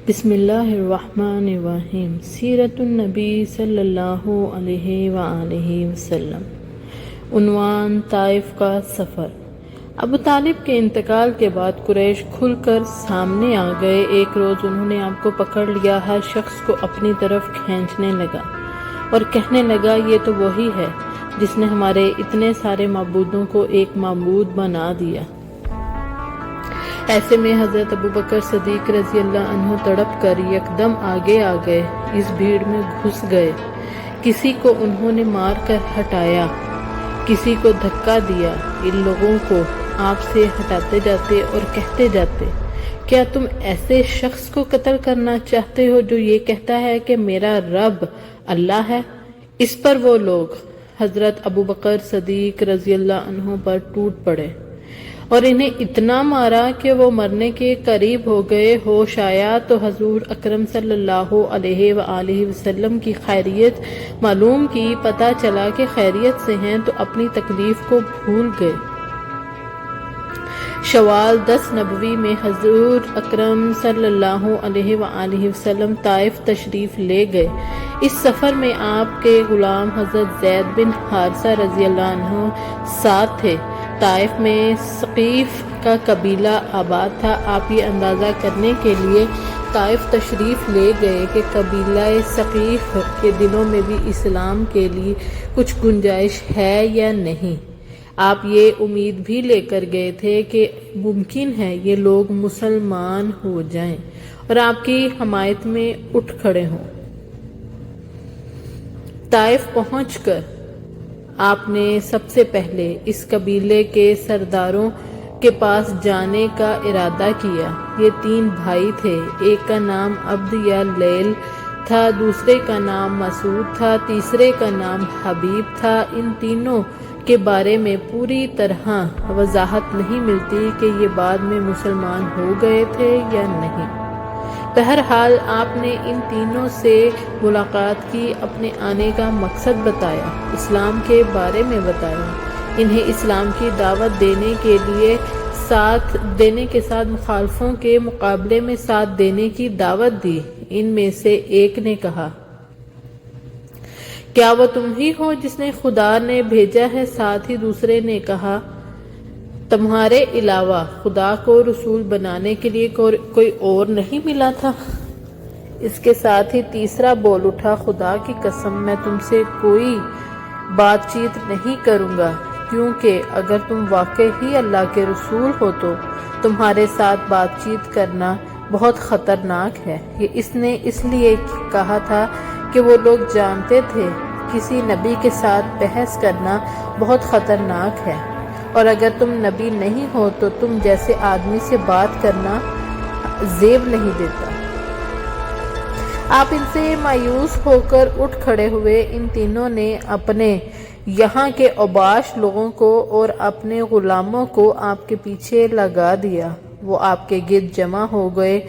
بسم اللہ الرحمن الرحیم۔ سیرت النبی صلی اللہ علیہ وآلہ وسلم۔ عنوان: طائف کا سفر۔ ابو طالب کے انتقال کے بعد قریش کھل کر سامنے آ گئے۔ ایک روز انہوں نے آپ کو پکڑ لیا، ہر شخص کو اپنی طرف کھینچنے لگا اور کہنے لگا، یہ تو وہی ہے جس نے ہمارے اتنے سارے معبودوں کو ایک معبود بنا دیا۔ ایسے میں حضرت ابوبکر صدیق رضی اللہ عنہ تڑپ کر یکدم آگے آ گئے، اس بھیڑ میں گھس گئے۔ کسی کو انہوں نے مار کر ہٹایا، کسی کو دھکا دیا۔ ان لوگوں کو آپ سے ہٹاتے جاتے اور کہتے جاتے، کیا تم ایسے شخص کو قتل کرنا چاہتے ہو جو یہ کہتا ہے کہ میرا رب اللہ ہے؟ اس پر وہ لوگ حضرت ابوبکر صدیق رضی اللہ عنہ پر ٹوٹ پڑے اور انہیں اتنا مارا کہ وہ مرنے کے قریب ہو گئے۔ ہوش آیا تو حضور اکرم صلی اللہ علیہ وآلہ وسلم کی خیریت معلوم کی، پتہ چلا کہ خیریت سے ہیں تو اپنی تکلیف کو بھول گئے۔ شوال 10 نبوی میں حضور اکرم صلی اللہ علیہ وآلہ وسلم طائف تشریف لے گئے۔ اس سفر میں آپ کے غلام حضرت زید بن حارثہ رضی اللہ عنہ ساتھ تھے۔ طائف میں ثقیف کا قبیلہ آباد تھا۔ آپ یہ اندازہ کرنے کے لیے طائف تشریف لے گئے کہ قبیلہ ثقیف کے دلوں میں بھی اسلام کے لیے کچھ گنجائش ہے یا نہیں۔ آپ یہ امید بھی لے کر گئے تھے کہ ممکن ہے یہ لوگ مسلمان ہو جائیں اور آپ کی حمایت میں اٹھ کھڑے ہوں۔ طائف پہنچ کر آپ نے سب سے پہلے اس قبیلے کے سرداروں کے پاس جانے کا ارادہ کیا۔ یہ 3 بھائی تھے، ایک کا نام عبد یا لیل تھا، دوسرے کا نام مسعود تھا، تیسرے کا نام حبیب تھا۔ ان تینوں کے بارے میں پوری طرح وضاحت نہیں ملتی کہ یہ بعد میں مسلمان ہو گئے تھے یا نہیں۔ بہرحال آپ نے ان تینوں سے ملاقات کی، اپنے آنے کا مقصد بتایا، اسلام کے بارے میں بتایا، انہیں اسلام کی دعوت دینے کے ساتھ مخالفوں کے مقابلے میں ساتھ دینے کی دعوت دی۔ ان میں سے ایک نے کہا، کیا وہ تم ہی ہو جس نے خدا نے بھیجا ہے؟ ساتھ ہی دوسرے نے کہا، تمہارے علاوہ خدا کو رسول بنانے کے لیے کوئی اور نہیں ملا تھا؟ اس کے ساتھ ہی تیسرا بول اٹھا، خدا کی قسم میں تم سے کوئی بات چیت نہیں کروں گا، کیونکہ اگر تم واقعی ہی اللہ کے رسول ہو تو تمہارے ساتھ بات چیت کرنا بہت خطرناک ہے۔ یہ اس نے اس لیے کہا تھا کہ وہ لوگ جانتے تھے کسی نبی کے ساتھ بحث کرنا بہت خطرناک ہے، اور اگر تم نبی نہیں ہو تو تم جیسے آدمی سے بات کرنا زیب نہیں دیتا۔ آپ ان سے مایوس ہو کر اٹھ کھڑے ہوئے۔ ان تینوں نے اپنے یہاں کے اوباش لوگوں کو اور اپنے غلاموں کو آپ کے پیچھے لگا دیا۔ وہ آپ کے گرد جمع ہو گئے۔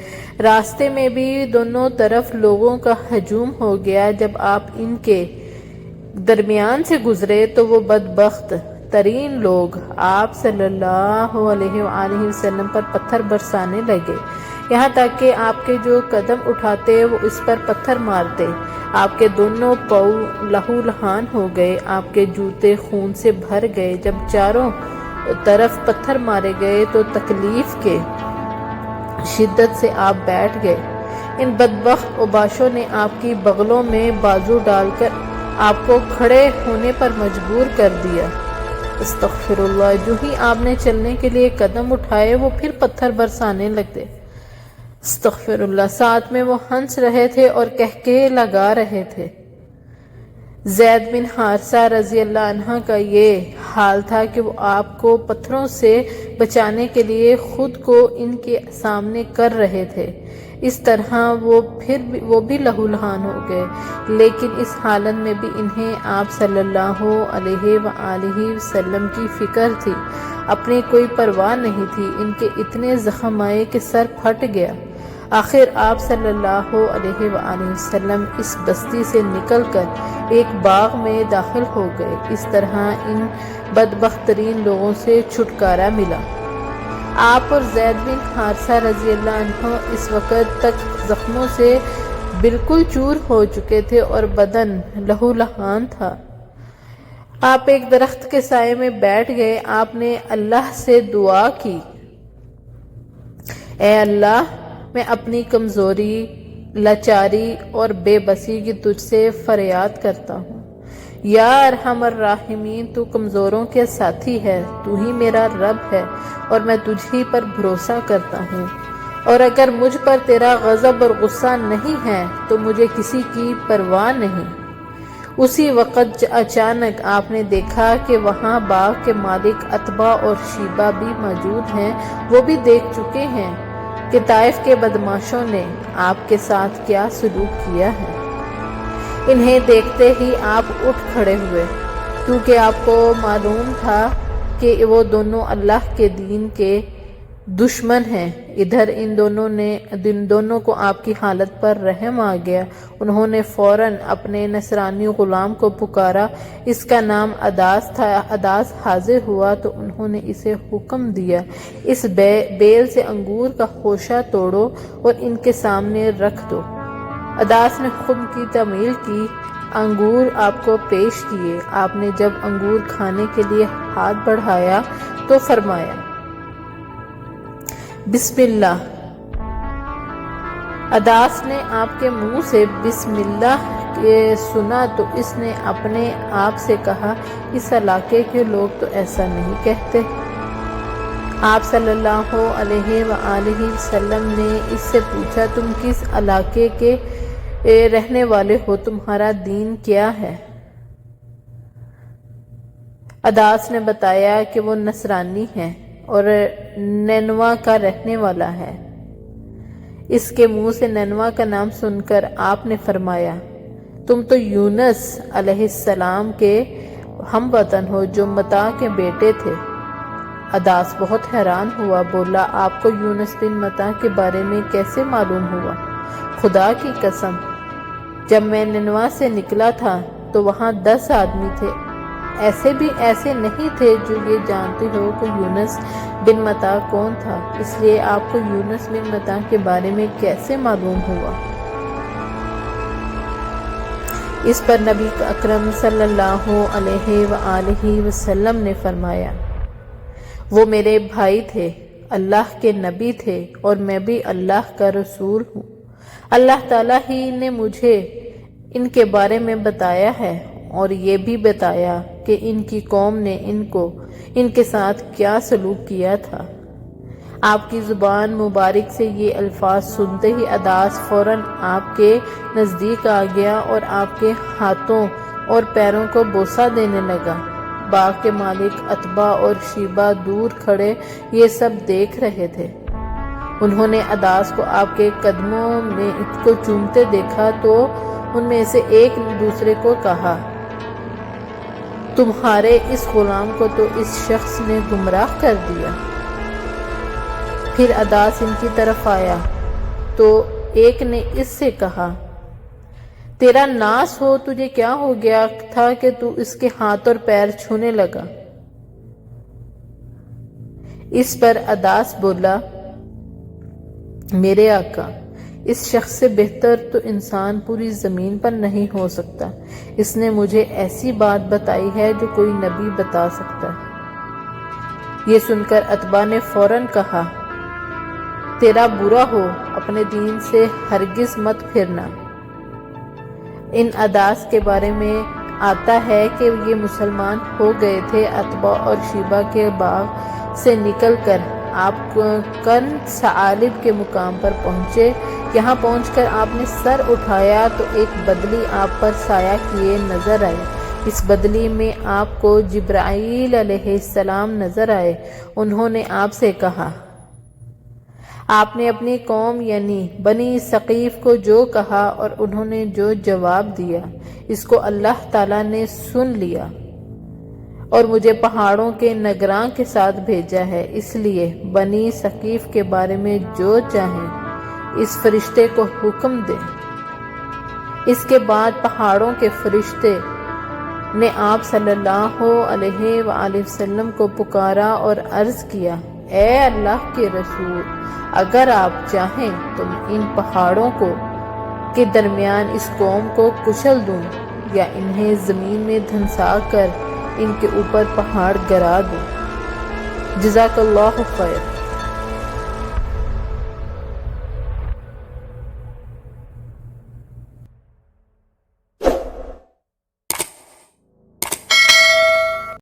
راستے میں بھی دونوں طرف لوگوں کا ہجوم ہو گیا۔ جب آپ ان کے درمیان سے گزرے تو وہ بدبخت ترین لوگ آپ صلی اللہ علیہ وآلہ وسلم پر پتھر برسانے لگے، یہاں تک کہ آپ کے جو قدم اٹھاتے وہ اس پر پتھر مارتے۔ آپ کے دونوں پاؤں لہو لہان ہو گئے، آپ کے جوتے خون سے بھر گئے۔ جب چاروں طرف پتھر مارے گئے تو تکلیف کے شدت سے آپ بیٹھ گئے۔ ان بدبخت اوباشوں نے آپ کی بغلوں میں بازو ڈال کر آپ کو کھڑے ہونے پر مجبور کر دیا۔ استغفر اللہ۔ جو ہی آپ نے چلنے کے لیے قدم اٹھائے وہ پھر پتھر برسانے لگے۔ استغفر اللہ۔ ساتھ میں وہ ہنس رہے تھے اور کہکہے لگا رہے تھے۔ زید بن حارثہ رضی اللہ عنہ کا یہ حال تھا کہ وہ آپ کو پتھروں سے بچانے کے لیے خود کو ان کے سامنے کر رہے تھے۔ اس طرح وہ بھی لہو لہان ہو گئے، لیکن اس حالت میں بھی انہیں آپ صلی اللہ علیہ وآلہ وسلم کی فکر تھی، اپنی کوئی پرواہ نہیں تھی۔ ان کے اتنے زخم آئے کہ سر پھٹ گیا۔ آخر آپ صلی اللہ علیہ وآلہ وسلم اس بستی سے نکل کر ایک باغ میں داخل ہو گئے۔ اس طرح ان بدبخت ترین لوگوں سے چھٹکارا ملا۔ آپ اور زید بن حارثہ رضی اللہ عنہ اس وقت تک زخموں سے بالکل چور ہو چکے تھے اور بدن لہو لہان تھا۔ آپ ایک درخت کے سائے میں بیٹھ گئے۔ آپ نے اللہ سے دعا کی، اے اللہ، میں اپنی کمزوری، لاچاری اور بے بسی کی تجھ سے فریاد کرتا ہوں۔ یا ارحم الراحمین، تو کمزوروں کے ساتھی ہے، تو ہی میرا رب ہے اور میں تجھ ہی پر بھروسہ کرتا ہوں، اور اگر مجھ پر تیرا غضب اور غصہ نہیں ہے تو مجھے کسی کی پرواہ نہیں۔ اسی وقت اچانک آپ نے دیکھا کہ وہاں باغ کے مالک عتبہ اور شیبہ بھی موجود ہیں۔ وہ بھی دیکھ چکے ہیں کہ طائف کے بدماشوں نے آپ کے ساتھ کیا سلوک کیا ہے۔ انہیں دیکھتے ہی آپ اٹھ کھڑے ہوئے، کیونکہ آپ کو معلوم تھا کہ وہ دونوں اللہ کے دین کے دشمن ہیں۔ ادھر ان دونوں کو آپ کی حالت پر رحم آ گیا۔ انہوں نے فوراً اپنے نصرانی غلام کو پکارا۔ اس کا نام اداس تھا۔ اداس حاضر ہوا تو انہوں نے اسے حکم دیا، اس بیل سے انگور کا خوشہ توڑو اور ان کے سامنے رکھ دو۔ اداس نے حکم کی تعمیل کی، انگور آپ کو پیش کیے۔ آپ نے جب انگور کھانے کے لیے ہاتھ بڑھایا تو فرمایا، بسم اللہ۔ اداس نے آپ کے منہ سے بسم اللہ سنا تو اس نے اپنے آپ سے کہا، اس علاقے کے لوگ تو ایسا نہیں کہتے۔ آپ صلی اللہ علیہ وآلہ وسلم نے اس سے پوچھا، تم کس علاقے کے رہنے والے ہو؟ تمہارا دین کیا ہے؟ اداس نے بتایا کہ وہ نصرانی ہے اور نینوا کا رہنے والا ہے۔ اس کے منہ سے نینوا کا نام سن کر آپ نے فرمایا، تم تو یونس علیہ السلام کے ہم وطن ہو جو متا کے بیٹے تھے۔ اداس بہت حیران ہوا، بولا، آپ کو یونس بن متا کے بارے میں کیسے معلوم ہوا؟ خدا کی قسم، جب میں نینوا سے نکلا تھا تو وہاں 10 آدمی تھے، ایسے نہیں تھے جو یہ جانتے ہو کہ یونس بن متا کون تھا، اس لیے آپ کو یونس بن متا کے بارے میں کیسے معلوم ہوا؟ اس پر نبی اکرم صلی اللہ علیہ وآلہ وسلم نے فرمایا، وہ میرے بھائی تھے، اللہ کے نبی تھے اور میں بھی اللہ کا رسول ہوں۔ اللہ تعالیٰ ہی نے مجھے ان کے بارے میں بتایا ہے اور یہ بھی بتایا کہ ان کی قوم نے ان کے ساتھ کیا سلوک کیا تھا۔ آپ کی زبان مبارک سے یہ الفاظ سنتے ہی اداس فوراً آپ کے نزدیک آ گیا اور آپ کے ہاتھوں اور پیروں کو بوسہ دینے لگا۔ باغ کے مالک عتبہ اور شیبہ دور کھڑے یہ سب دیکھ رہے تھے۔ انہوں نے اداس کو آپ کے قدموں میں کو چومتے دیکھا تو ان میں سے ایک دوسرے کو کہا، تمہارے اس غلام کو تو اس شخص نے گمراہ کر دیا۔ پھر اداس ان کی طرف آیا تو ایک نے اس سے کہا، تیرا ناس ہو، تجھے کیا ہو گیا تھا کہ تو اس کے ہاتھ اور پیر چھونے لگا؟ اس پر اداس بولا، میرے آقا، اس شخص سے بہتر تو انسان پوری زمین پر نہیں ہو سکتا۔ اس نے مجھے ایسی بات بتائی ہے جو کوئی نبی بتا سکتا ہے۔ یہ سن کر عتبہ نے فوراً کہا، تیرا برا ہو، اپنے دین سے ہرگز مت پھرنا۔ ان اداس کے بارے میں آتا ہے کہ یہ مسلمان ہو گئے تھے۔ عتبہ اور شیبہ کے باغ سے نکل کر آپ کن ثعالب کے مقام پر پہنچے۔ یہاں پہنچ کر آپ نے سر اٹھایا تو ایک بدلی آپ پر سایہ کیے نظر آئی۔ اس بدلی میں آپ کو جبرائیل علیہ السلام نظر آئے۔ انہوں نے آپ سے کہا، آپ نے اپنی قوم یعنی بنی ثقیف کو جو کہا اور انہوں نے جو جواب دیا، اس کو اللہ تعالیٰ نے سن لیا اور مجھے پہاڑوں کے نگراں کے ساتھ بھیجا ہے، اس لیے بنی ثقیف کے بارے میں جو چاہیں اس فرشتے کو حکم دیں۔ اس کے بعد پہاڑوں کے فرشتے نے آپ صلی اللہ علیہ وآلہ وسلم کو پکارا اور عرض کیا، اے اللہ کے رسول، اگر آپ چاہیں تو میں ان پہاڑوں کے درمیان اس قوم کو کچل دوں یا انہیں زمین میں دھنسا کر ان کے اوپر پہاڑ گرا دوں۔ جزاک اللہ خیر۔